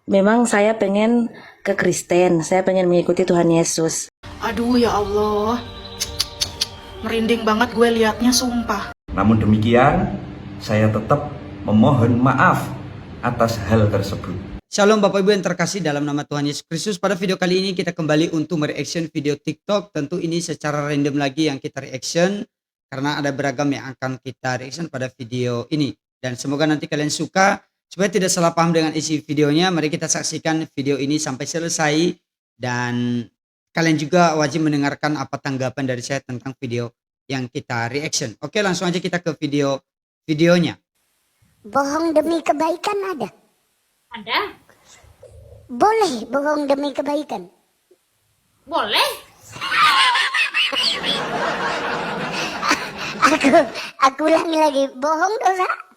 Memang saya pengen ke Kristen, saya pengen mengikuti Tuhan Yesus. Aduh ya Allah, merinding banget gue liatnya, sumpah. Namun demikian, saya tetap memohon maaf atas hal tersebut. Shalom Bapak Ibu yang terkasih dalam nama Tuhan Yesus Kristus. Pada video kali ini kita kembali untuk mereaction video TikTok. Tentu ini secara random lagi yang kita reaction, karena ada beragam yang akan kita reaction pada video ini. Dan semoga nanti kalian suka. Supaya tidak salah paham dengan isi videonya, mari kita saksikan video ini sampai selesai. Dan kalian juga wajib mendengarkan apa tanggapan dari saya tentang video yang kita reaction. Oke, langsung aja kita ke videonya. Bohong demi kebaikan ada? Ada? Boleh bohong demi kebaikan? Boleh? Aku ulangi lagi, bohong dosa?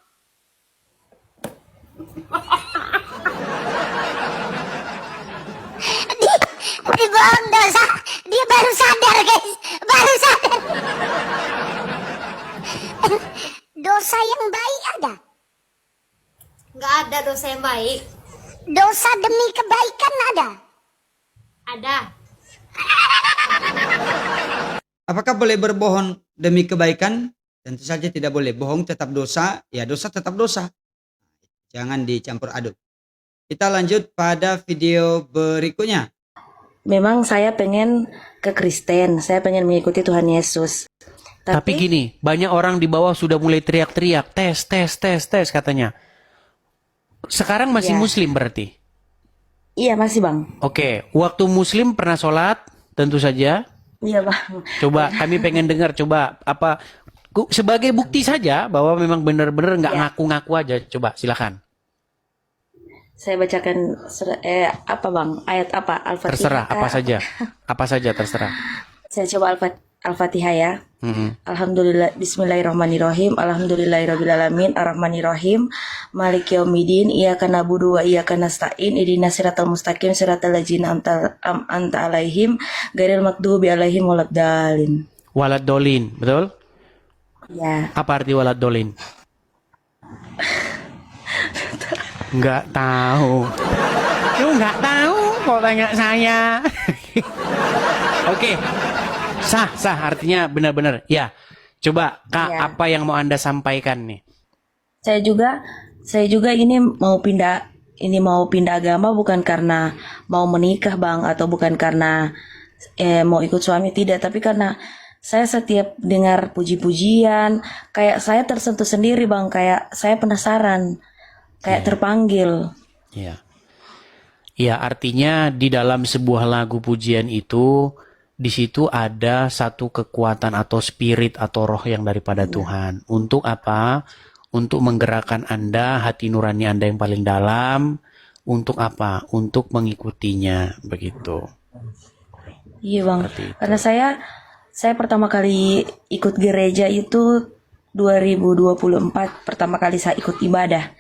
Dia bohong dosa, dia baru sadar guys, baru sadar. Dosa yang baik ada? Nggak ada dosa yang baik. Dosa demi kebaikan ada? Ada. Apakah boleh berbohong demi kebaikan? Tentu saja tidak boleh. Bohong tetap dosa, ya dosa tetap dosa. Jangan dicampur aduk. Kita lanjut pada video berikutnya. Memang saya pengen ke Kristen, saya pengen mengikuti Tuhan Yesus. Tapi gini, banyak orang di bawah sudah mulai teriak-teriak, tes katanya. Sekarang masih Ya. muslim berarti? Iya masih Bang. Oke, waktu muslim pernah sholat, tentu saja. Iya Bang. Coba kami pengen dengar, coba apa sebagai bukti saja bahwa memang benar-benar nggak Ya. ngaku-ngaku aja. Coba silakan. Saya bacakan apa Bang? Ayat apa? Al-Fatihah. Terserah apa saja, apa saja terserah. Saya coba Al-Fatihah ya. Mhm. Alhamdulillah, bismillahirrahmanirrahim. Alhamdulillahirrahmanirrahim. Ar-Rahmanirrahim. Maliki yaumiddin. Iyyaka na'budu wa iyyaka nasta'in. Ihdinas siratal mustaqim. Siratal ladzina anta alaihim ghairil maghdubi alaihim waladdallin. Walad dolin, betul? Ya. Apa arti walad dolin? Nggak tahu. Lu nggak tahu kok tanya saya. Oke. Sah artinya benar-benar. Ya. Coba Kak, Ya. apa yang mau Anda sampaikan nih? Saya juga ini mau pindah agama bukan karena mau menikah Bang, atau bukan karena mau ikut suami, tidak, tapi karena saya setiap dengar puji-pujian kayak saya tersentuh sendiri Bang, kayak saya penasaran, kayak terpanggil. Iya. Iya, artinya di dalam sebuah lagu pujian itu di situ ada satu kekuatan atau spirit atau roh yang daripada Tuhan. Untuk apa? Untuk menggerakkan Anda, hati nurani Anda yang paling dalam. Untuk apa? Untuk mengikutinya, begitu. Iya Bang, Seperti itu. karena saya pertama kali ikut gereja itu 2024, pertama kali saya ikut ibadah.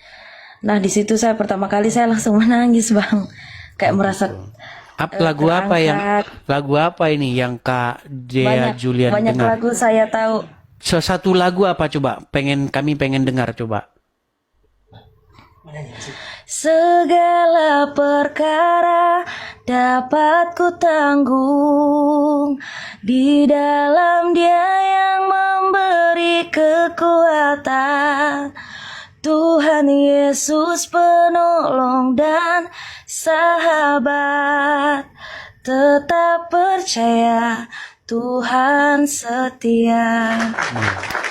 Nah di situ pertama kali saya langsung menangis Bang, kayak merasa Lagu terangkat. lagu apa ini yang Kak Dea Julian banyak dengar? lagu saya tahu. Satu lagu apa coba? Kami pengen dengar coba. Segala perkara dapat ku tanggung di dalam Dia yang memberi kekuatan. Tuhan Yesus penolong dan sahabat, tetap percaya Tuhan setia.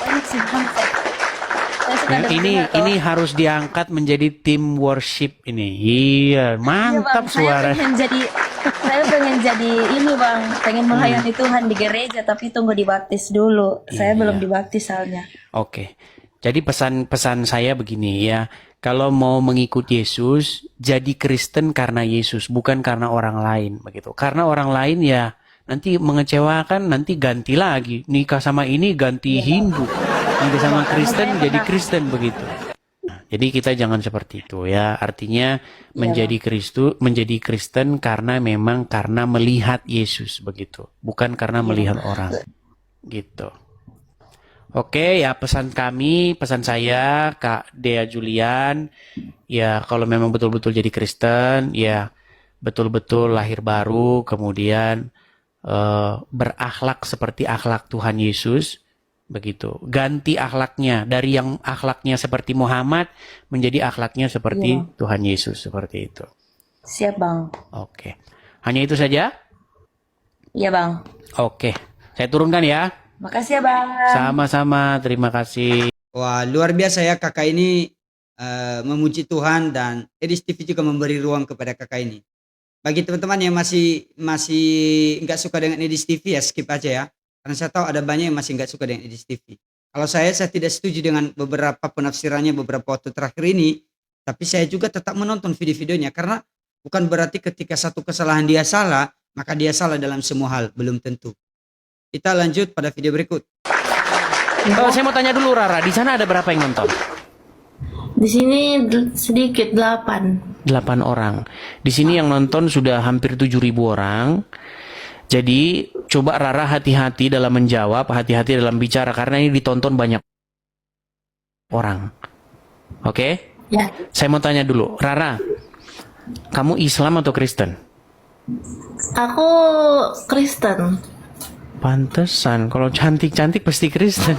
Banyak sih Bang. Saya suka dengar Ini harus diangkat menjadi tim worship ini. Iya, mantap suara. Saya pengen jadi ini Bang, pengen melayani Tuhan di gereja, tapi tunggu dibaptis dulu. Saya belum dibaptis soalnya. Oke. Jadi pesan saya begini ya. Kalau mau mengikut Yesus, jadi Kristen karena Yesus, bukan karena orang lain begitu. Karena orang lain ya nanti mengecewakan, nanti ganti lagi. Nikah sama ini ganti Hindu. Nikah sama Kristen jadi Kristen begitu. Nah, jadi kita jangan seperti itu ya. Artinya menjadi Kristen karena memang karena melihat Yesus begitu, bukan karena melihat orang. Gitu. Oke, ya pesan saya, Kak Dea Julian, ya kalau memang betul-betul jadi Kristen, ya betul-betul lahir baru, kemudian berakhlak seperti akhlak Tuhan Yesus, begitu. Ganti akhlaknya dari yang akhlaknya seperti Muhammad menjadi akhlaknya seperti Iya. Tuhan Yesus, seperti itu. Siap bang. Oke, hanya itu saja. Iya bang. Oke, saya turunkan ya. Makasih ya bang. Sama-sama, terima kasih. Wah, luar biasa ya kakak ini memuji Tuhan, dan Edis TV juga memberi ruang kepada kakak ini. Bagi teman-teman yang masih nggak suka dengan Edis TV ya skip aja ya. Karena saya tahu ada banyak yang masih nggak suka dengan Edis TV. Kalau saya tidak setuju dengan beberapa penafsirannya beberapa waktu terakhir ini. Tapi saya juga tetap menonton video-videonya, karena bukan berarti ketika satu kesalahan dia salah, maka dia salah dalam semua hal. Belum tentu. Kita lanjut pada video berikut. Saya mau tanya dulu Rara, di sana ada berapa yang nonton? Di sini sedikit 8. 8 orang. Di sini yang nonton sudah hampir 7.000 orang. Jadi coba Rara hati-hati dalam menjawab, hati-hati dalam bicara, karena ini ditonton banyak orang. Oke? Ya, Saya mau tanya dulu, Rara, kamu Islam atau Kristen? aku Kristen. Pantesan, kalau cantik-cantik pasti Kristen.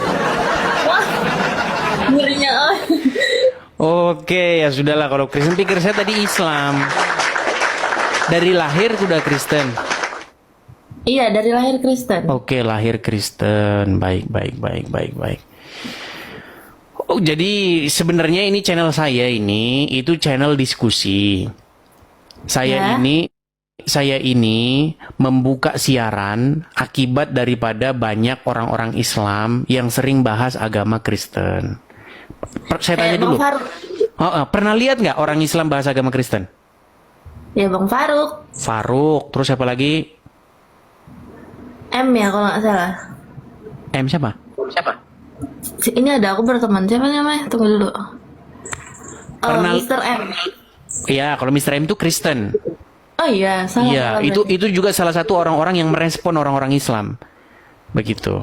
Ngerinya. Oke, ya sudahlah, kalau Kristen pikir saya tadi Islam. Dari lahir sudah Kristen. Iya, dari lahir Kristen. Oke, lahir Kristen. Baik. Oh, jadi sebenarnya ini channel saya ini itu channel diskusi. Ya. Saya ini membuka siaran akibat daripada banyak orang-orang Islam yang sering bahas agama Kristen. Saya tanya Bang dulu. Faruk. Pernah lihat nggak orang Islam bahas agama Kristen? Ya, Bang Faruk. Faruk, terus siapa lagi? M ya kalau nggak salah. M siapa? Ini ada aku berteman. Siapa namanya? Tunggu dulu. Oh, Pernah- Mr. M. Iya, kalau Mr. M itu Kristen. Oh iya, salah. Iya, salah itu berarti. itu juga salah satu orang-orang yang merespon orang-orang Islam. Begitu.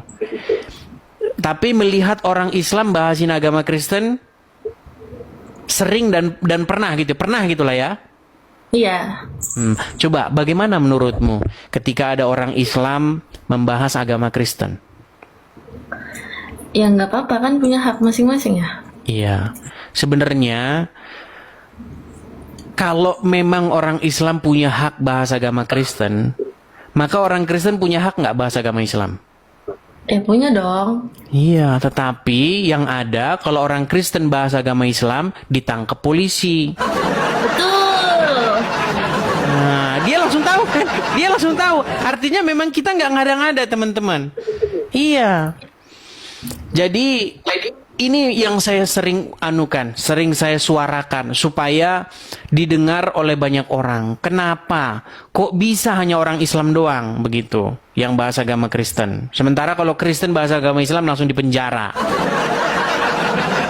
Tapi melihat orang Islam bahasin agama Kristen sering dan pernah gitulah ya. Iya. Coba bagaimana menurutmu ketika ada orang Islam membahas agama Kristen? Ya nggak apa-apa kan, punya hak masing-masing ya. Iya. Sebenarnya kalau memang orang Islam punya hak bahas agama Kristen, maka orang Kristen punya hak nggak bahas agama Islam? Punya dong. Iya, tetapi yang ada kalau orang Kristen bahas agama Islam ditangkap polisi. Betul. Nah, dia langsung tahu kan? Dia langsung tahu. Artinya memang kita nggak ngada-ngada, teman-teman. Iya. Jadi ini yang saya sering sering saya suarakan supaya didengar oleh banyak orang. Kenapa? Kok bisa hanya orang Islam doang begitu yang bahas agama Kristen? Sementara kalau Kristen bahas agama Islam langsung dipenjara.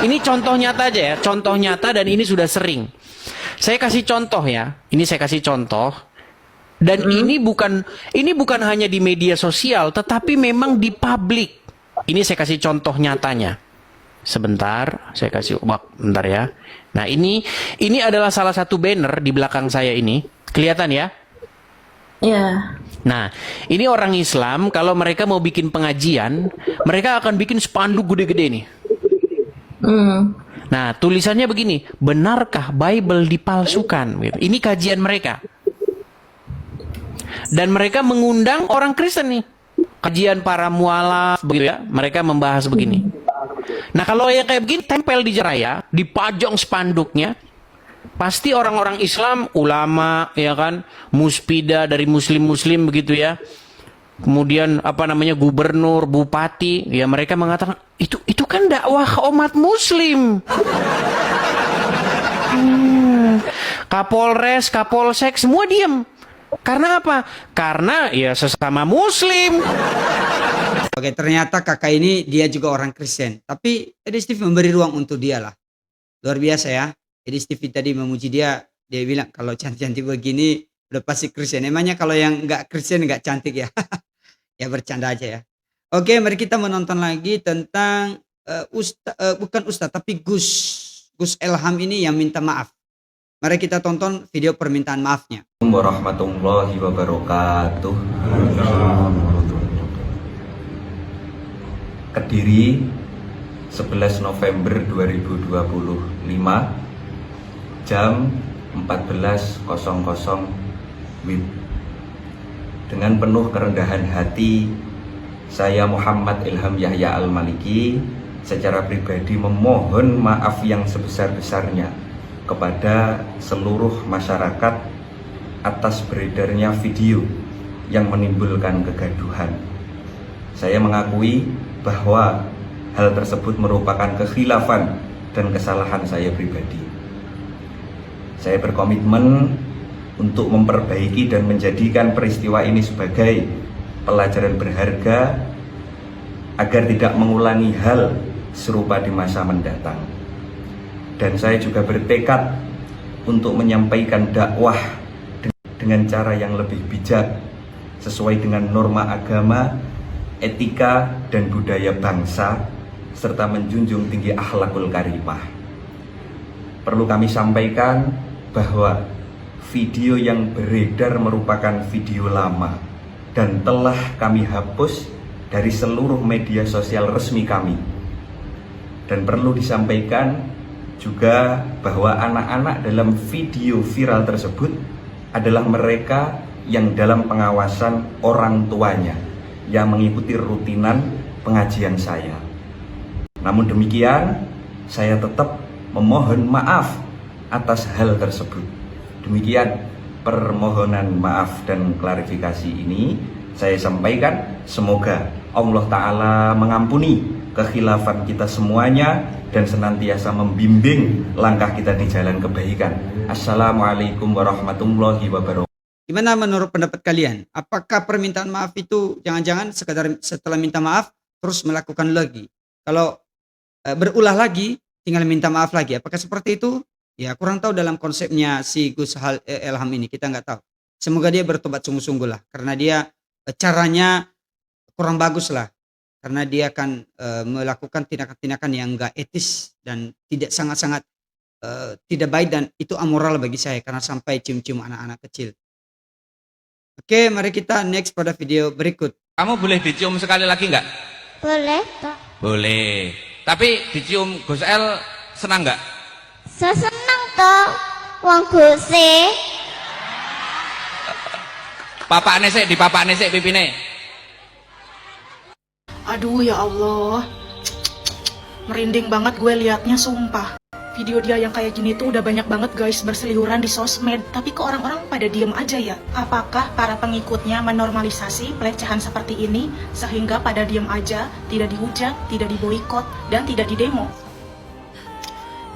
Ini contoh nyata aja ya, contoh nyata, dan ini sudah sering. Saya kasih contoh ya. Ini saya kasih contoh. Dan ini bukan hanya di media sosial, tetapi memang di publik. Ini saya kasih contoh nyatanya. Sebentar, saya kasih bentar ya. Nah, ini adalah salah satu banner di belakang saya ini. Kelihatan ya? Iya. Nah, ini orang Islam kalau mereka mau bikin pengajian, mereka akan bikin spanduk gede-gede nih. Nah, tulisannya begini, benarkah Bible dipalsukan? Gitu. Ini kajian mereka. Dan mereka mengundang orang Kristen nih. Kajian para mualaf begitu ya. Mereka membahas begini. Nah, kalau yang kayak begini tempel di Jeraya, dipajang spanduknya, pasti orang-orang Islam, ulama ya kan, muspida dari muslim-muslim begitu ya. Kemudian gubernur, bupati, ya mereka mengatakan itu kan dakwah umat muslim. Kapolres, Kapolsek semua diam. Karena apa? Karena ya sesama muslim. Oke, ternyata kakak ini dia juga orang Kristen. Tapi Edis TV memberi ruang untuk dia lah. Luar biasa ya. Edis TV tadi memuji dia. Dia bilang kalau cantik-cantik begini udah pasti Kristen. Emangnya kalau yang nggak Kristen nggak cantik ya? Ya bercanda aja ya. Oke, mari kita menonton lagi tentang bukan Ustadz tapi Gus Elham ini yang minta maaf. Mari kita tonton video permintaan maafnya. Warahmatullahi wabarakatuh. Kediri 11 November 2025 jam 14.00 WIB. Dengan penuh kerendahan hati, saya Muhammad Ilham Yahya Al-Maliki secara pribadi memohon maaf yang sebesar-besarnya kepada seluruh masyarakat atas beredarnya video yang menimbulkan kegaduhan. Saya mengakui bahwa hal tersebut merupakan kekhilafan dan kesalahan saya pribadi. Saya berkomitmen untuk memperbaiki dan menjadikan peristiwa ini sebagai pelajaran berharga agar tidak mengulangi hal serupa di masa mendatang. Dan saya juga bertekad untuk menyampaikan dakwah dengan cara yang lebih bijak sesuai dengan norma agama, etika, dan budaya bangsa, serta menjunjung tinggi akhlakul karimah. Perlu kami sampaikan bahwa video yang beredar merupakan video lama dan telah kami hapus dari seluruh media sosial resmi kami. Dan perlu disampaikan juga bahwa anak-anak dalam video viral tersebut adalah mereka yang dalam pengawasan orang tuanya yang mengikuti rutinan pengajian saya. Namun demikian, saya tetap memohon maaf atas hal tersebut. Demikian permohonan maaf dan klarifikasi ini saya sampaikan. Semoga Allah Ta'ala mengampuni kekhilafan kita semuanya dan senantiasa membimbing langkah kita di jalan kebaikan. Assalamualaikum warahmatullahi wabarakatuh. Gimana menurut pendapat kalian? Apakah permintaan maaf itu jangan-jangan sekadar setelah minta maaf terus melakukan lagi? Kalau berulah lagi tinggal minta maaf lagi, apakah seperti itu? Ya kurang tahu dalam konsepnya si Gus Elham ini, kita nggak tahu. Semoga dia bertobat sungguh-sungguh lah, karena dia caranya kurang bagus lah, karena dia akan melakukan tindakan-tindakan yang nggak etis dan tidak sangat-sangat tidak baik, dan itu amoral bagi saya karena sampai cium-cium anak-anak kecil. Oke, mari kita next pada video berikut. Kamu boleh dicium sekali lagi nggak? Boleh, Tok. Boleh. Tapi dicium Gus El senang nggak? Sesenang, Tok. Wong Guse. Papakne sik, dipapakne sik pipine. Aduh ya Allah, merinding banget gue liatnya, sumpah. Video dia yang kayak gini tuh udah banyak banget guys berseliweran di sosmed. Tapi kok orang-orang pada diem aja ya? Apakah para pengikutnya menormalisasi pelecehan seperti ini sehingga pada diem aja, tidak dihujat, tidak diboikot, dan tidak didemo?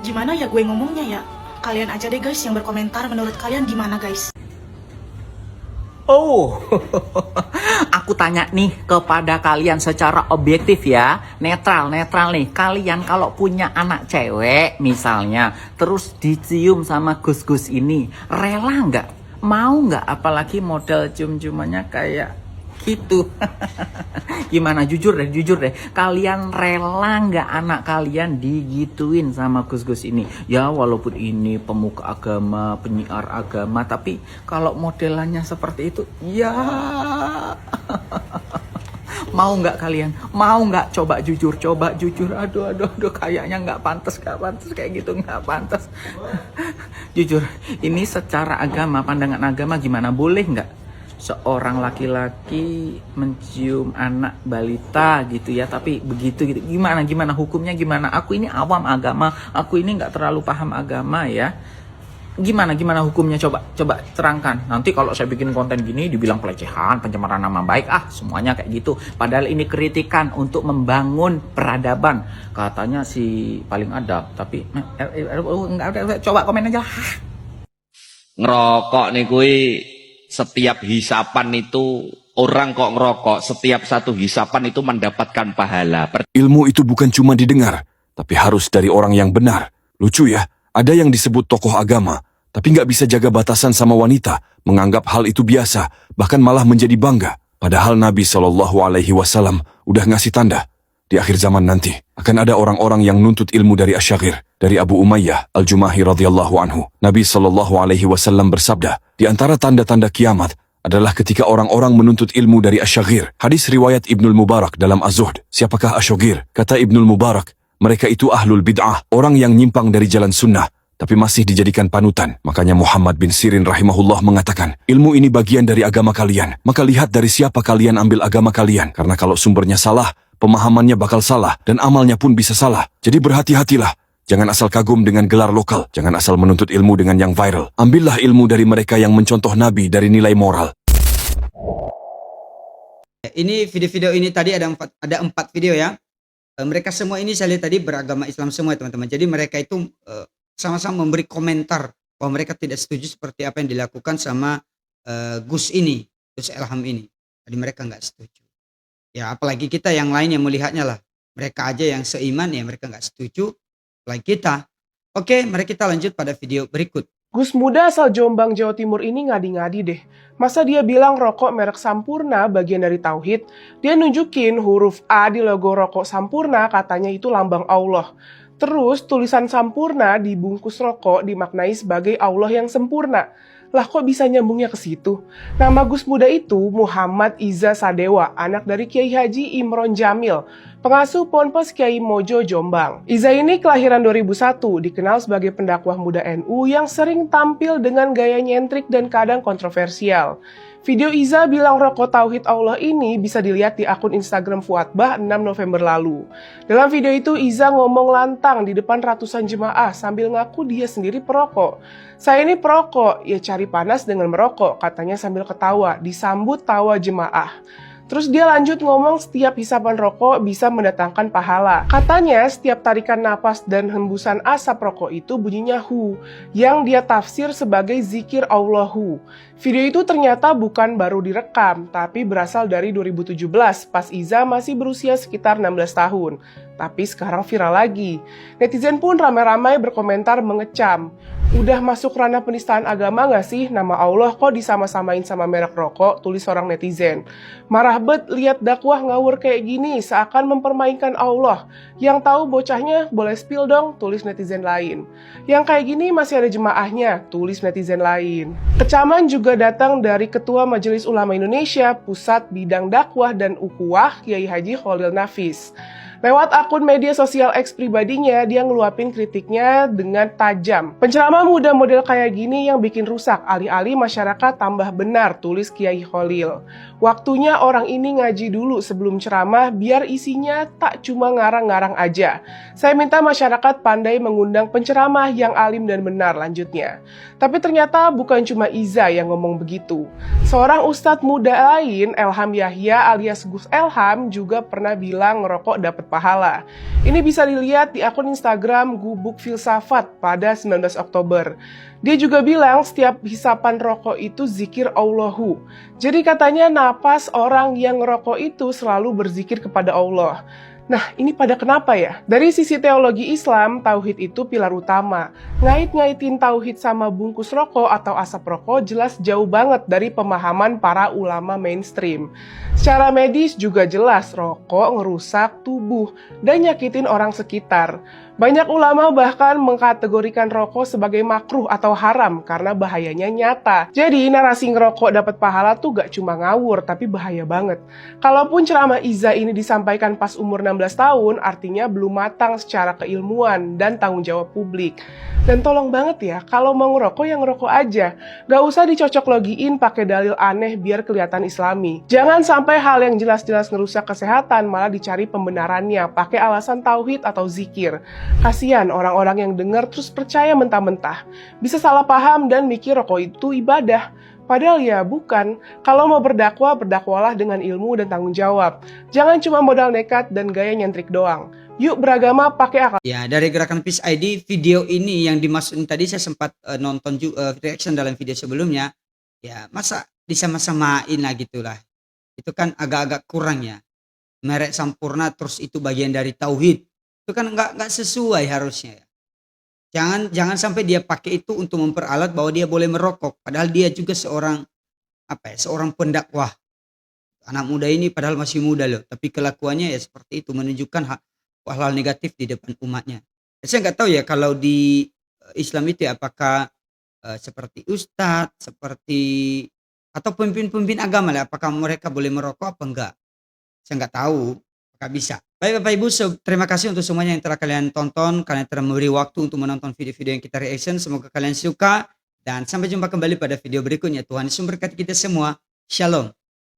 Gimana ya gue ngomongnya ya? Kalian aja deh guys yang berkomentar, menurut kalian gimana guys? Oh, aku tanya nih kepada kalian secara objektif ya, netral nih. Kalian kalau punya anak cewek misalnya, terus dicium sama Gus-Gus ini, rela nggak? Mau nggak? Apalagi model cium-ciumannya kayak gitu. Gimana? Jujur deh. Kalian rela nggak anak kalian digituin sama Gus-Gus ini? Ya walaupun ini pemuka agama, penyiar agama, tapi kalau modelannya seperti itu, ya mau nggak kalian? Mau nggak? Coba jujur. Aduh, kayaknya nggak pantas kayak gitu, nggak pantas. Jujur, ini secara agama, pandangan agama gimana? Boleh nggak seorang laki-laki mencium anak balita gitu ya, tapi begitu gitu, gimana hukumnya gimana? Aku ini awam agama, aku ini nggak terlalu paham agama ya. Gimana hukumnya? Coba terangkan. Nanti kalau saya bikin konten gini dibilang pelecehan, pencemaran nama baik, semuanya kayak gitu. Padahal ini kritikan untuk membangun peradaban. Katanya si paling adab, tapi enggak ada. Coba komen aja. Ngerokok nih kui, setiap hisapan itu orang kok ngerokok, setiap satu hisapan itu mendapatkan pahala. Ilmu itu bukan cuma didengar, tapi harus dari orang yang benar. Lucu ya, ada yang disebut tokoh agama, tapi nggak bisa jaga batasan sama wanita, menganggap hal itu biasa, bahkan malah menjadi bangga. Padahal Nabi SAW udah ngasih tanda. Di akhir zaman nanti akan ada orang-orang yang nuntut ilmu dari Asy-Syaghir, dari Abu Umayyah Al-Jumahi radhiyallahu anhu. Nabi SAW bersabda, di antara tanda-tanda kiamat adalah ketika orang-orang menuntut ilmu dari Asy-Syaghir. Hadis riwayat Ibnul Mubarak dalam Az-Zuhd. Siapakah Asy-Syaghir? Kata Ibnul Mubarak, mereka itu ahlul bid'ah, orang yang nyimpang dari jalan sunnah, tapi masih dijadikan panutan. Makanya Muhammad bin Sirin rahimahullah mengatakan, ilmu ini bagian dari agama kalian. Maka lihat dari siapa kalian ambil agama kalian. Karena kalau sumbernya salah, pemahamannya bakal salah, dan amalnya pun bisa salah. Jadi berhati-hatilah. Jangan asal kagum dengan gelar lokal. Jangan asal menuntut ilmu dengan yang viral. Ambillah ilmu dari mereka yang mencontoh Nabi dari nilai moral. Ini video-video ini tadi ada empat video ya. Mereka semua ini saya lihat tadi beragama Islam semua teman-teman. Jadi mereka itu sama-sama memberi komentar bahwa mereka tidak setuju seperti apa yang dilakukan sama Gus Elham ini. Jadi mereka nggak setuju. Ya apalagi kita yang lain yang melihatnya lah. Mereka aja yang seiman ya mereka nggak setuju. Apalagi kita. Oke, mari kita lanjut pada video berikut. Gus muda asal Jombang, Jawa Timur ini ngadi-ngadi deh. Masa dia bilang rokok merek Sampurna bagian dari Tauhid? Dia nunjukin huruf A di logo rokok Sampurna katanya itu lambang Allah. Terus tulisan Sampurna di bungkus rokok dimaknai sebagai Allah yang sempurna. Lah kok bisa nyambungnya ke situ? Nama Gus muda itu Muhammad Iza Sadewa, anak dari Kiai Haji Imron Jamil, pengasuh Ponpes Kiai Mojo Jombang. Iza ini kelahiran 2001, dikenal sebagai pendakwah muda NU yang sering tampil dengan gaya nyentrik dan kadang kontroversial. Video Iza bilang rokok Tauhid Allah ini bisa dilihat di akun Instagram Fuadbah 6 November lalu. Dalam video itu Iza ngomong lantang di depan ratusan jemaah sambil ngaku dia sendiri perokok. Saya ini perokok, ya cari panas dengan merokok, katanya sambil ketawa, disambut tawa jemaah. Terus dia lanjut ngomong setiap hisapan rokok bisa mendatangkan pahala. Katanya setiap tarikan napas dan hembusan asap rokok itu bunyinya hu, yang dia tafsir sebagai zikir Allahu. Video itu ternyata bukan baru direkam, tapi berasal dari 2017 pas Iza masih berusia sekitar 16 tahun. Tapi sekarang viral lagi. Netizen pun ramai-ramai berkomentar mengecam. Udah masuk ranah penistaan agama gak sih? Nama Allah kok disama-samain sama merek rokok? Tulis seorang netizen. Marah bet lihat dakwah ngawur kayak gini, seakan mempermainkan Allah. Yang tahu bocahnya boleh spill dong? Tulis netizen lain. Yang kayak gini masih ada jemaahnya? Tulis netizen lain. Kecaman juga datang dari Ketua Majelis Ulama Indonesia, Pusat Bidang Dakwah dan Ukhuwah, Kiai Haji Khalil Nafis. Lewat akun media sosial X pribadinya, dia ngeluapin kritiknya dengan tajam. Penceramah muda model kayak gini yang bikin rusak, alih-alih masyarakat tambah benar, tulis Kiai Khalil. Waktunya orang ini ngaji dulu sebelum ceramah, biar isinya tak cuma ngarang-ngarang aja. Saya minta masyarakat pandai mengundang penceramah yang alim dan benar, lanjutnya. Tapi ternyata bukan cuma Iza yang ngomong begitu. Seorang ustadz muda lain, Elham Yahya alias Gus Elham, juga pernah bilang ngerokok dapat pahala. Ini bisa dilihat di akun Instagram Gubuk Filsafat pada 19 Oktober. Dia juga bilang setiap hisapan rokok itu zikir Allahu. Jadi katanya napas orang yang ngerokok itu selalu berzikir kepada Allah. Nah, ini pada kenapa ya? Dari sisi teologi Islam, tauhid itu pilar utama. Ngait-ngaitin tauhid sama bungkus rokok atau asap rokok jelas jauh banget dari pemahaman para ulama mainstream. Secara medis juga jelas rokok ngerusak tubuh dan nyakitin orang sekitar. Banyak ulama bahkan mengkategorikan rokok sebagai makruh atau haram karena bahayanya nyata. Jadi narasi ngerokok dapat pahala tuh gak cuma ngawur, tapi bahaya banget. Kalaupun ceramah Iza ini disampaikan pas umur 16 tahun, artinya belum matang secara keilmuan dan tanggung jawab publik. Dan tolong banget ya, kalau mau ngerokok ya ngerokok aja. Gak usah dicocok logiin pakai dalil aneh biar kelihatan islami. Jangan sampai hal yang jelas-jelas ngerusak kesehatan malah dicari pembenarannya pakai alasan tauhid atau zikir. Kasian orang-orang yang dengar terus percaya mentah-mentah. Bisa salah paham dan mikir rokok itu ibadah. Padahal ya bukan. Kalau mau berdakwah, berdakwalah dengan ilmu dan tanggung jawab. Jangan cuma modal nekat dan gaya nyentrik doang. Yuk beragama pakai akal. Ya, dari Gerakan Peace ID, video ini yang dimaksudin tadi saya sempat nonton juga reaction dalam video sebelumnya. Ya, masa disama-samain lah gitulah. Itu kan agak-agak kurang ya. Merek Sampurna terus itu bagian dari tauhid. Itu kan nggak sesuai harusnya ya. Jangan sampai dia pakai itu untuk memperalat bahwa dia boleh merokok, padahal dia juga seorang seorang pendakwah. Anak muda ini padahal masih muda loh, tapi kelakuannya ya seperti itu, menunjukkan hal-hal negatif di depan umatnya. Saya nggak tahu ya kalau di Islam itu ya, apakah seperti ustadz, seperti atau pemimpin-pemimpin agama lah, apakah mereka boleh merokok apa enggak? Saya nggak tahu, apakah bisa. Baik Bapak Ibu, terima kasih untuk semuanya yang telah kalian tonton, kalian telah memberi waktu untuk menonton video-video yang kita reaction. Semoga kalian suka dan sampai jumpa kembali pada video berikutnya. Tuhan Yesus memberkati kita semua. Shalom.